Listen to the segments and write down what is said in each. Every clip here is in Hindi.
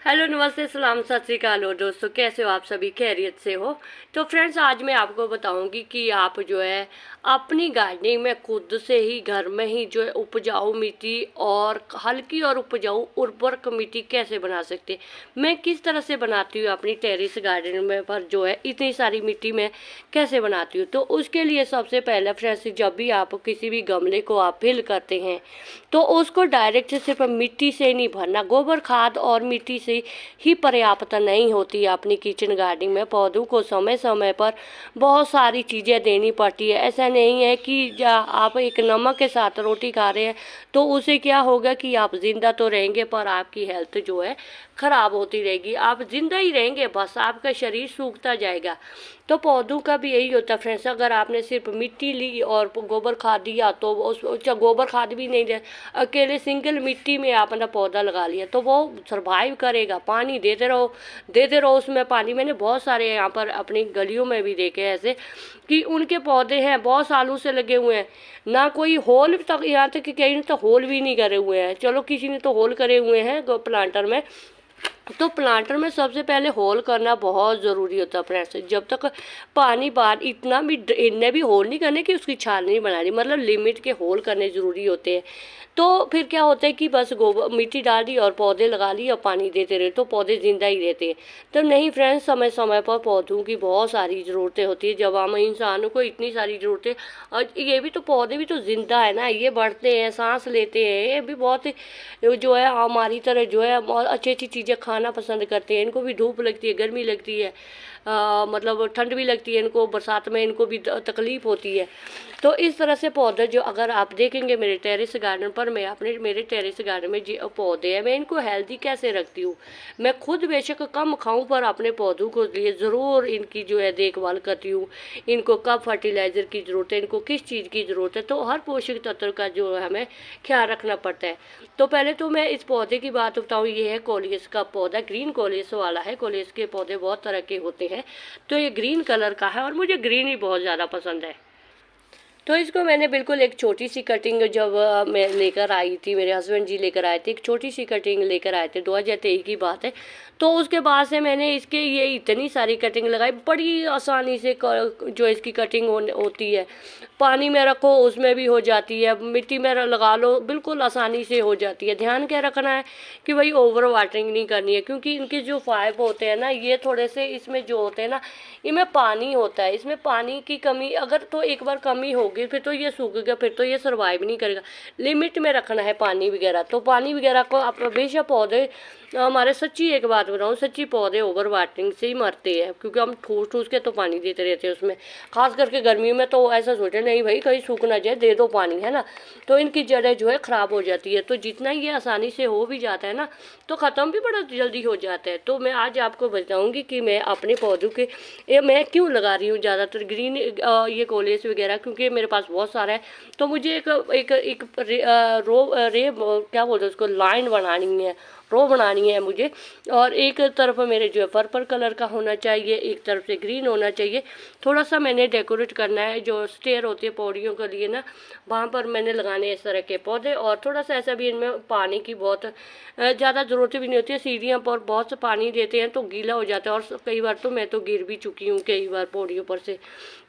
हेलो, नमस्ते, सलाम, सत श्री अकाल हो दोस्तों। कैसे हो आप सभी? खैरियत से हो? तो फ्रेंड्स, आज मैं आपको बताऊंगी कि आप जो है अपनी गार्डनिंग में खुद से ही घर में ही जो है उपजाऊ मिट्टी और हल्की और उपजाऊ उर्वरक मिट्टी कैसे बना सकते हैं। मैं किस तरह से बनाती हूँ अपनी टेरेस गार्डन में पर जो है इतनी सारी मिट्टी में कैसे बनाती हूँ। तो उसके लिए सबसे पहले फ्रेंड्स, जब भी आप किसी भी गमले को आप फिल करते हैं तो उसको डायरेक्ट सिर्फ मिट्टी से नहीं भरना। गोबर खाद और मिट्टी से ही पर्याप्त नहीं होती है। अपनी किचन गार्डनिंग में पौधों को समय समय पर बहुत सारी चीज़ें देनी पड़ती है। ऐसा नहीं है कि आप एक नमक के साथ रोटी खा रहे हैं तो उसे क्या होगा कि आप जिंदा तो रहेंगे पर आपकी हेल्थ जो है खराब होती रहेगी। आप जिंदा ही रहेंगे, बस आपका शरीर सूखता जाएगा। तो पौधों का भी यही होता है फ्रेंड्स। अगर आपने सिर्फ मिट्टी ली और गोबर खाद दिया तो उस गोबर खाद भी नहीं दे, अकेले सिंगल मिट्टी में आपने पौधा लगा लिया तो वो सरवाइव करेगा। पानी देते रहो उसमें पानी। मैंने बहुत सारे यहाँ पर अपनी गलियों में भी देखे हैं ऐसे कि उनके पौधे हैं बहुत सालों से लगे हुए हैं, ना कोई होल तक, यहाँ तक कि कहीं तो होल भी नहीं करे हुए हैं। चलो किसी ने तो होल करे हुए हैं प्लांटर में। तो प्लांटर में सबसे पहले होल करना बहुत ज़रूरी होता है फ्रेंड्स। जब तक पानी बाहर इतने भी होल नहीं करने कि उसकी छाल नहीं बनानी, मतलब लिमिट के होल करने ज़रूरी होते हैं। तो फिर क्या होता है कि बस गोबर मिट्टी डाल दी और पौधे लगा लिए और पानी देते रहे तो पौधे ज़िंदा ही रहते हैं। तो नहीं फ्रेंड्स, समय समय पर पौधों की बहुत सारी ज़रूरतें होती है। जब हम इंसानों को इतनी सारी ज़रूरतें, और ये भी तो पौधे भी तो ज़िंदा है ना, ये बढ़ते हैं, सांस लेते हैं, ये भी बहुत जो है हमारी तरह जो है बहुत अच्छी अच्छी चीज़ें खाना पसंद करते हैं। इनको भी धूप लगती है, गर्मी लगती है, मतलब ठंड भी लगती है इनको, बरसात में इनको भी तकलीफ होती है। तो इस तरह से पौधे जो अगर आप देखेंगे मेरे टेरेस गार्डन पर, मैं अपने मेरे टेरेस गार्डन में जो पौधे हैं मैं इनको हेल्दी कैसे रखती हूँ। मैं खुद बेशक कम खाऊं पर अपने पौधों को लिए ज़रूर इनकी जो है देखभाल करती हूँ। इनको कब फर्टिलाइज़र की ज़रूरत है, इनको किस चीज़ की ज़रूरत है, तो हर पोषक तत्व का जो है हमें ख्याल रखना पड़ता है। तो पहले तो मैं इस पौधे की बात बताऊँ। ये है कोलियस का पौधा, ग्रीन कोलियस वाला है। कोलियस के पौधे बहुत तरह के होते हैं, तो ये ग्रीन कलर का है और मुझे ग्रीन ही बहुत ज़्यादा पसंद है। तो इसको मैंने बिल्कुल एक छोटी सी कटिंग जब मैं लेकर आई थी, मेरे हस्बैंड जी लेकर आए थे, एक छोटी सी कटिंग लेकर आए थे, 2023 की बात है। तो उसके बाद से मैंने इसके ये इतनी सारी कटिंग लगाई, बड़ी आसानी से जो इसकी कटिंग होती है। पानी में रखो उसमें भी हो जाती है, मिट्टी में लगा लो बिल्कुल आसानी से हो जाती है। ध्यान क्या रखना है कि भाई ओवर वाटरिंग नहीं करनी है, क्योंकि इनके जो फाइव होते हैं ना, ये थोड़े से इसमें जो होते हैं ना, इनमें पानी होता है। इसमें पानी की कमी अगर तो एक बार कमी होगी फिर तो ये सूख गया, फिर तो ये सर्वाइव नहीं करेगा। लिमिट में रखना है पानी वगैरह। तो पानी वगैरह को आप हमेशा पौधे हमारे, सच्ची एक बात बताऊँ, सच्ची पौधे ओवर वाटरिंग से ही मरते हैं, क्योंकि हम ठूस ठूस के तो पानी देते रहते हैं उसमें। खास करके गर्मियों में तो ऐसा सोचे नहीं भाई कहीं सूख ना जाए, दे दो पानी, है ना। तो इनकी जड़ें जो है ख़राब हो जाती है। तो जितना ये आसानी से हो भी जाता है ना तो ख़त्म भी बड़ा जल्दी हो जाता है। तो मैं आज आपको बताऊँगी कि मैं अपने पौधों के ये मैं क्यों लगा रही हूँ ज़्यादातर ग्रीन ये कोलेस वगैरह, क्योंकि मेरे पास बहुत सारा है। तो मुझे एक क्या बोलते हैं उसको, लाइन बनानी है, रो बनानी है मुझे। और एक तरफ मेरे जो है पर्पल कलर का होना चाहिए, एक तरफ से ग्रीन होना चाहिए। थोड़ा सा मैंने डेकोरेट करना है, जो स्टेयर होती है पौड़ियों के लिए ना, वहाँ पर मैंने लगाने इस तरह के पौधे। और थोड़ा सा ऐसा भी इनमें पानी की बहुत ज़्यादा ज़रूरत भी नहीं होती है। सीढ़ियों पर बहुत से पानी देते हैं तो गीला हो जाता है, और कई बार तो मैं तो गिर भी चुकी हूँ कई बार पौड़ियों पर से।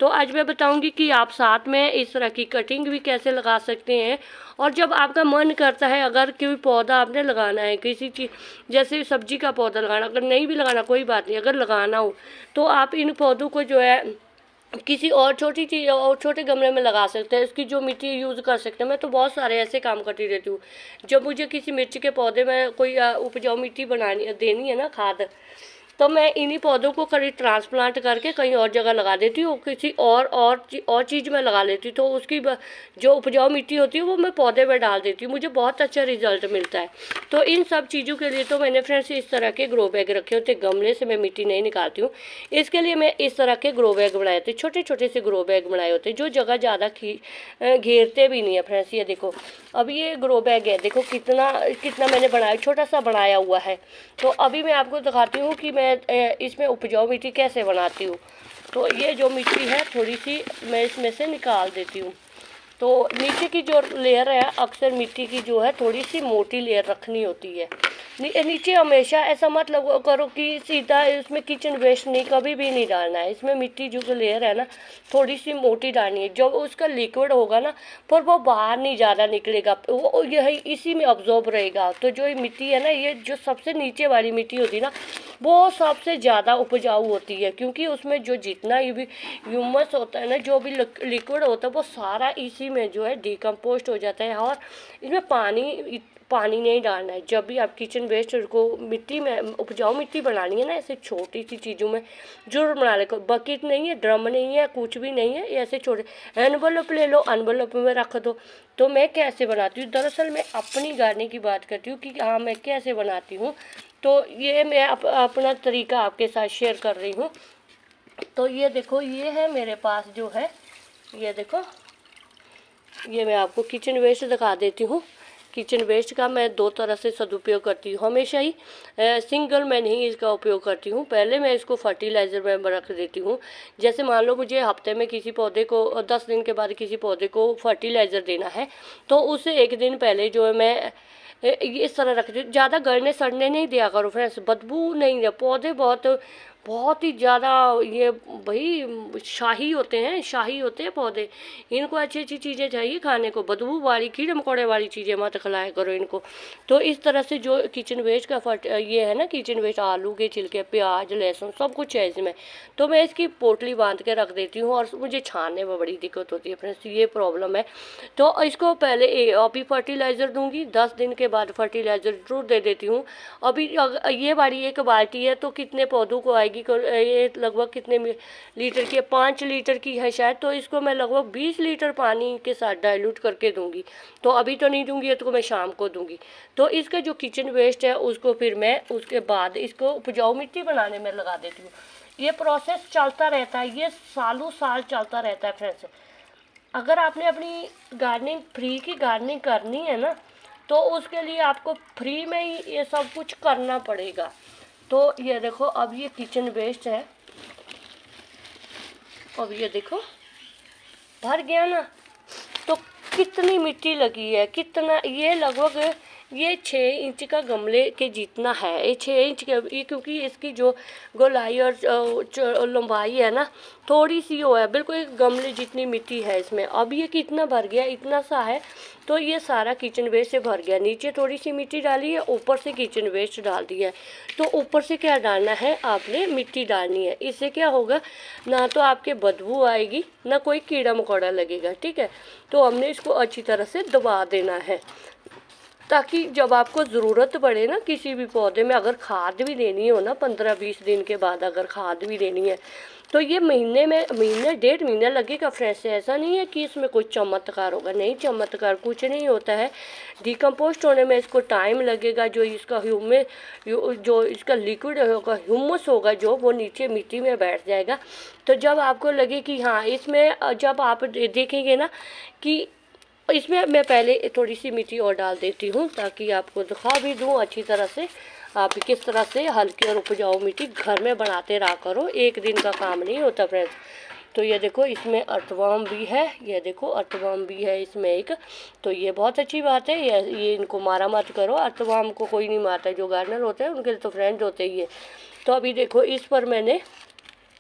तो आज मैं बताऊँगी कि आप साथ में इस तरह की कटिंग भी कैसे लगा सकते हैं। और जब आपका मन करता है, अगर कोई पौधा आपने लगाना है, किसी चीज़ जैसे सब्जी का पौधा लगाना, अगर नहीं भी लगाना कोई बात नहीं, अगर लगाना हो तो आप इन पौधों को जो है किसी और छोटी चीज़ और छोटे गमले में लगा सकते हैं। इसकी जो मिट्टी यूज़ कर सकते हैं। मैं तो बहुत सारे ऐसे काम करती रहती हूँ। जब मुझे किसी मिर्च के पौधे में कोई उपजाऊ मिट्टी बनानी देनी है ना, खाद, तो मैं इन्हीं पौधों को करीब ट्रांसप्लांट करके कहीं और जगह लगा देती हूँ, किसी और चीज़ में लगा लेती हूँ। तो उसकी जो उपजाऊ मिट्टी होती है वो मैं पौधे में डाल देती हूँ, मुझे बहुत अच्छा रिजल्ट मिलता है। तो इन सब चीज़ों के लिए तो मैंने फ्रेंड्स इस तरह के ग्रो बैग रखे होते, गमले से मैं मिट्टी नहीं निकालती हूँ। इसके लिए मैं इस तरह के ग्रो बैग बनाए थे, छोटे छोटे से ग्रो बैग बनाए होते जो जगह ज़्यादा घेरते भी नहीं है फ्रेंड्स। ये देखो, अब ये ग्रो बैग है, देखो कितना कितना मैंने बनाया, छोटा सा बनाया हुआ है। तो अभी मैं आपको दिखाती हूँ कि मैं इसमें उपजाऊ मिट्टी कैसे बनाती हूँ। तो ये जो मिट्टी है थोड़ी सी मैं इसमें से निकाल देती हूँ। तो नीचे की जो लेयर है अक्सर मिट्टी की जो है थोड़ी सी मोटी लेयर रखनी होती है। नीचे हमेशा ऐसा मत करो कि सीधा इसमें किचन वेस्ट नहीं, कभी भी नहीं डालना है। इसमें मिट्टी जो लेयर है ना थोड़ी सी मोटी डालनी है। जब उसका लिक्विड होगा ना पर वो बाहर नहीं ज़्यादा निकलेगा, वो यही इसी में अब्जॉर्ब रहेगा। तो जो ये मिट्टी है ना, ये जो सबसे नीचे वाली मिट्टी होती है ना वो सबसे ज़्यादा उपजाऊ होती है, क्योंकि उसमें जो जितना भी ह्यूमस होता है ना, जो भी लिक्विड होता है वो सारा इसी में जो है डिकम्पोस्ट हो जाता है। और इसमें पानी नहीं डालना है। जब भी आप किचन वेस्ट को मिट्टी में उपजाऊ मिट्टी बनानी है ना, ऐसे छोटी सी चीज़ों में जरूर बना ले। बकेट नहीं है, ड्रम नहीं है, कुछ भी नहीं है, ऐसे छोटे एनवलप ले लो, एनवलप में रख दो। तो मैं कैसे बनाती हूँ, दरअसल मैं अपनी गार्डनिंग की बात करती हूँ कि हाँ मैं कैसे बनाती हूँ। तो ये मैं अपना तरीका आपके साथ शेयर कर रही हूँ। तो ये देखो, ये है मेरे पास जो है, ये देखो, ये मैं आपको किचन वेस्ट दिखा देती हूँ। किचन वेस्ट का मैं दो तरह से सदुपयोग करती हूँ हमेशा ही। सिंगल मैं नहीं इसका उपयोग करती हूँ। पहले मैं इसको फर्टिलाइज़र में रख देती हूँ। जैसे मान लो मुझे हफ्ते में किसी पौधे को 10 दिन के बाद किसी पौधे को फर्टिलाइज़र देना है, तो उससे एक दिन पहले जो है मैं इस तरह रख दी। ज़्यादा गलने सड़ने नहीं दिया करो फ्रेंड्स, बदबू नहीं है। पौधे बहुत ही ज़्यादा ये भाई शाही होते हैं पौधे। इनको अच्छी अच्छी चीज़ें चाहिए खाने को, बदबू वाली कीड़े मकोड़े वाली चीज़ें मत खिलाया करो इनको। तो इस तरह से जो किचन वेस्ट का ये है ना, किचन वेस्ट आलू के छिलके, प्याज, लहसुन सब कुछ है इसमें। तो मैं इसकी पोटली बांध के रख देती हूँ और मुझे छानने में बड़ी दिक्कत होती है फ्रेंड्स, ये प्रॉब्लम है। तो इसको पहले अभी फर्टिलाइज़र दूंगी, 10 दिन के बाद फर्टिलाइज़र जरूर दे देती हूँ। अभी ये वाली एक बाल्टी है तो कितने पौधों को आएगी, ये लगभग कितने लीटर की है, 5 लीटर की है शायद। तो इसको मैं लगभग 20 लीटर पानी के साथ डाइल्यूट करके दूंगी। तो अभी तो नहीं दूंगी, ये तो मैं शाम को दूंगी। तो इसका जो किचन वेस्ट है उसको फिर मैं उसके बाद इसको उपजाऊ मिट्टी बनाने में लगा देती हूँ। ये प्रोसेस चलता रहता है, ये सालों साल चलता रहता है फ्रेंड्स। अगर आपने अपनी गार्डनिंग फ्री की गार्डनिंग करनी है ना, तो उसके लिए आपको फ्री में ही ये सब कुछ करना पड़ेगा। तो ये देखो, अब ये किचन वेस्ट है, अब ये देखो भर गया ना। तो कितनी मिट्टी लगी है, कितना, ये लगभग ये 6 इंच का गमले के जितना है। ये 6 इंच के, ये क्योंकि इसकी जो गोलाई और लंबाई है ना थोड़ी सी वो है, बिल्कुल एक गमले जितनी मिट्टी है इसमें। अब ये कितना भर गया, इतना सा है। तो ये सारा किचन वेस्ट से भर गया। नीचे थोड़ी सी मिट्टी डाली है, ऊपर से किचन वेस्ट डाल दिया है। तो ऊपर से क्या डालना है, आपने मिट्टी डालनी है। इससे क्या होगा, ना तो आपके बदबू आएगी, ना कोई कीड़ा मकोड़ा लगेगा, ठीक है। तो हमने इसको अच्छी तरह से दबा देना है, ताकि जब आपको ज़रूरत पड़े ना किसी भी पौधे में, अगर खाद भी देनी हो ना 15-20 दिन के बाद अगर खाद भी देनी है, तो ये महीने 1.5 महीना लगेगा फ्रेंड्स। ऐसा नहीं है कि इसमें कोई चमत्कार होगा, नहीं, चमत्कार कुछ नहीं होता है। डिकम्पोस्ट होने में इसको टाइम लगेगा। जो इसका जो इसका लिक्विड होगा, ह्यूमस होगा जो, वो नीचे मिट्टी में बैठ जाएगा। तो जब आपको लगे कि हाँ इसमें, जब आप देखेंगे ना कि इसमें मैं पहले थोड़ी सी मिट्टी और डाल देती हूँ ताकि आपको दिखा भी दूँ अच्छी तरह से आप किस तरह से हल्की और उपजाऊ मिट्टी घर में बनाते रहा करो। एक दिन का काम नहीं होता फ्रेंड्स। तो ये देखो, इसमें अर्थवर्म भी है, ये देखो अर्थवर्म भी है इसमें एक। तो ये बहुत अच्छी बात है। ये इनको मारा मत करो, अर्थवर्म को कोई नहीं मारता, जो गार्डनर होते हैं उनके तो फ्रेंड होते ही है। तो अभी देखो, इस पर मैंने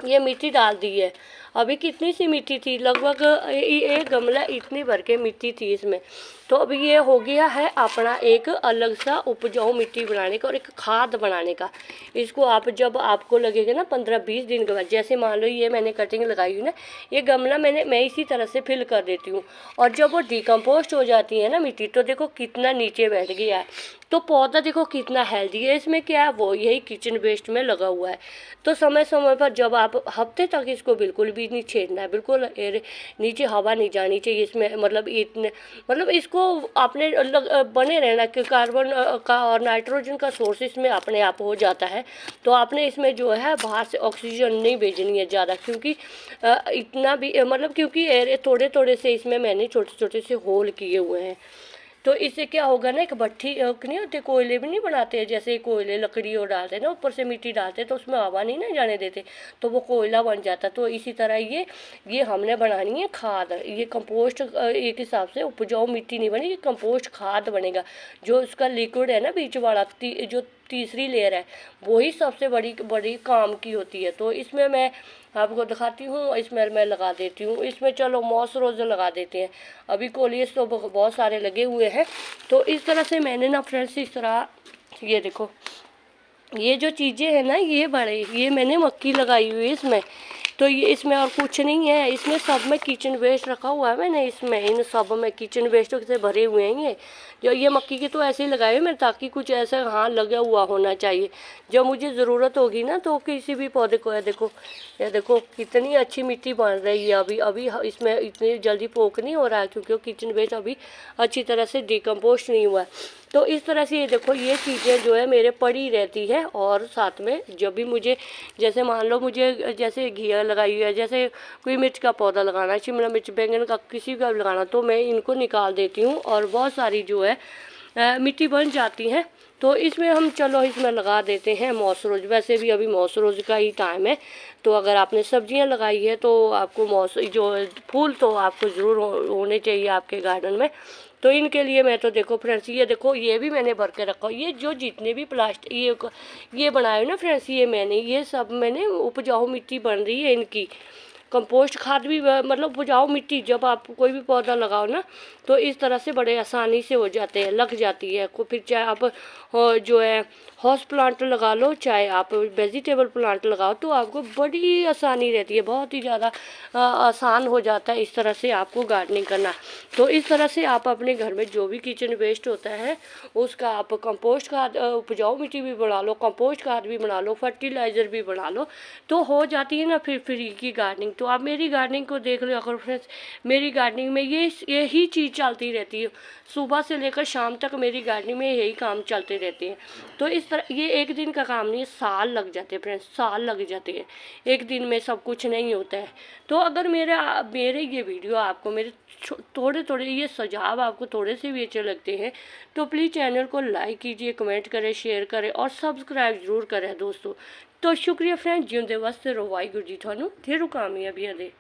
ये मिट्टी डाल दी है। अभी कितनी सी मिट्टी थी, लगभग एक गमला इतनी भर के मिट्टी थी इसमें। तो अभी ये हो गया है अपना एक अलग सा उपजाऊ मिट्टी बनाने का और एक खाद बनाने का। इसको आप जब आपको लगेगा ना 15-20 दिन के बाद, जैसे मान लो ये मैंने कटिंग लगाई हुई ना, ये गमला मैं इसी तरह से फिल कर देती हूँ। और जब वो डिकम्पोस्ट हो जाती है ना मिट्टी, तो देखो कितना नीचे बैठ गया है। तो पौधा देखो कितना हेल्दी है। इसमें क्या है, वो यही किचन वेस्ट में लगा हुआ है। तो समय समय पर जब आप हफ्ते तक इसको बिल्कुल भी नहीं छेड़ना है, बिल्कुल नीचे हवा नहीं जानी चाहिए इसमें, मतलब इसको आपने बने रहना कि कार्बन का और नाइट्रोजन का सोर्स इसमें अपने आप हो जाता है। तो आपने इसमें जो है बाहर से ऑक्सीजन नहीं भेजनी है ज़्यादा, क्योंकि इतना भी क्योंकि थोड़े थोड़े से इसमें मैंने छोटे छोटे से होल किए हुए हैं। तो इससे क्या होगा ना, एक भट्ठी नहीं होती, कोयले भी नहीं बनाते हैं, जैसे कोयले लकड़ी और डालते हैं ना, ऊपर से मिट्टी डालते हैं तो उसमें हवा नहीं ना जाने देते, तो वो कोयला बन जाता। तो इसी तरह ये हमने बनानी है खाद। ये कंपोस्ट एक हिसाब से उपजाऊ मिट्टी नहीं बनेगी, कंपोस्ट खाद बनेगा। जो उसका लिक्विड है ना बीच वाला, जो तीसरी लेयर है, वही सबसे बड़ी बड़ी काम की होती है। तो इसमें मैं आपको दिखाती हूँ, इसमें मैं लगा देती हूँ। इसमें चलो मॉस रोज लगा देते हैं, अभी कोलियस तो बहुत सारे लगे हुए हैं। तो इस तरह से मैंने ना फ्रेंड्स, इस तरह ये देखो, ये जो चीज़ें हैं ना, ये मैंने मक्की लगाई हुई है इसमें। तो ये इसमें और कुछ नहीं है, इसमें सब में किचन वेस्ट रखा हुआ है मैंने, इसमें इन सब में किचन वेस्ट से भरे हुए हैं ये मक्की की तो ऐसे ही लगाए हुए मैं, ताकि कुछ ऐसा हाँ लगा हुआ होना चाहिए। जब मुझे ज़रूरत होगी ना तो किसी भी पौधे को, ये देखो कितनी अच्छी मिट्टी बन रही है। अभी अभी इसमें इतनी जल्दी पोक नहीं हो रहा है, क्योंकि किचन वेस्ट अभी अच्छी तरह से डिकम्पोस्ट नहीं हुआ है। तो इस तरह से ये देखो, ये चीज़ें जो है मेरे पड़ी रहती है। और साथ में जब भी मुझे, जैसे मान लो मुझे जैसे घिया लगाई हुई है, जैसे कोई मिर्च का पौधा लगाना है, शिमला मिर्च, बैंगन का, किसी का भी लगाना, तो मैं इनको निकाल देती हूँ और बहुत सारी जो है मिट्टी बन जाती है। तो इसमें हम चलो इसमें लगा देते हैं मॉस रोज। वैसे भी अभी मॉस रोज का ही टाइम है, तो अगर आपने सब्जियां लगाई है तो आपको जो फूल तो आपको ज़रूर होने चाहिए आपके गार्डन में। तो इनके लिए मैं तो देखो फ्रेंड्स, ये देखो ये भी मैंने भर के रखा। ये जो जितने भी प्लास्टिक ये बनाए ना फ्रेंड्स, ये सब मैंने उपजाऊ मिट्टी बन रही है इनकी। कंपोस्ट खाद भी मतलब उपजाऊ मिट्टी, जब आप कोई भी पौधा लगाओ ना, तो इस तरह से बड़े आसानी से हो जाते हैं, लग जाती है को। फिर चाहे आप जो है हाउस प्लांट लगा लो, चाहे आप वेजिटेबल प्लांट लगाओ, तो आपको बड़ी आसानी रहती है, बहुत ही ज़्यादा आसान हो जाता है इस तरह से आपको गार्डनिंग करना। तो इस तरह से आप अपने घर में जो भी किचन वेस्ट होता है उसका आप कंपोस्ट खाद, उपजाऊ मिट्टी भी बना लो, कंपोस्ट खाद भी बना लो, फर्टिलाइज़र भी बना लो, तो हो जाती है ना फिर फ्री की गार्डनिंग। तो आप मेरी गार्डनिंग को देख लो अगर फ्रेंड्स, मेरी गार्डनिंग में यही चीज़ चलती रहती है, सुबह से लेकर शाम तक मेरी गार्डनिंग में यही काम चलते रहते हैं। तो इस तरह ये एक दिन का काम नहीं है, साल लग जाते हैं फ्रेंड्स, साल लग जाते हैं, एक दिन में सब कुछ नहीं होता है। तो अगर मेरे ये वीडियो आपको, मेरे थोड़े थोड़े ये सुझाव आपको थोड़े से भी अच्छे लगते हैं, तो प्लीज़ चैनल को लाइक कीजिए, कमेंट करें, शेयर करें और सब्सक्राइब जरूर करें दोस्तों। तो शुक्रिया फ्रेंड्स, जिंदे वास्ते रो, वाहिगुरू जी थानू ढेरों कामयाबियां दे।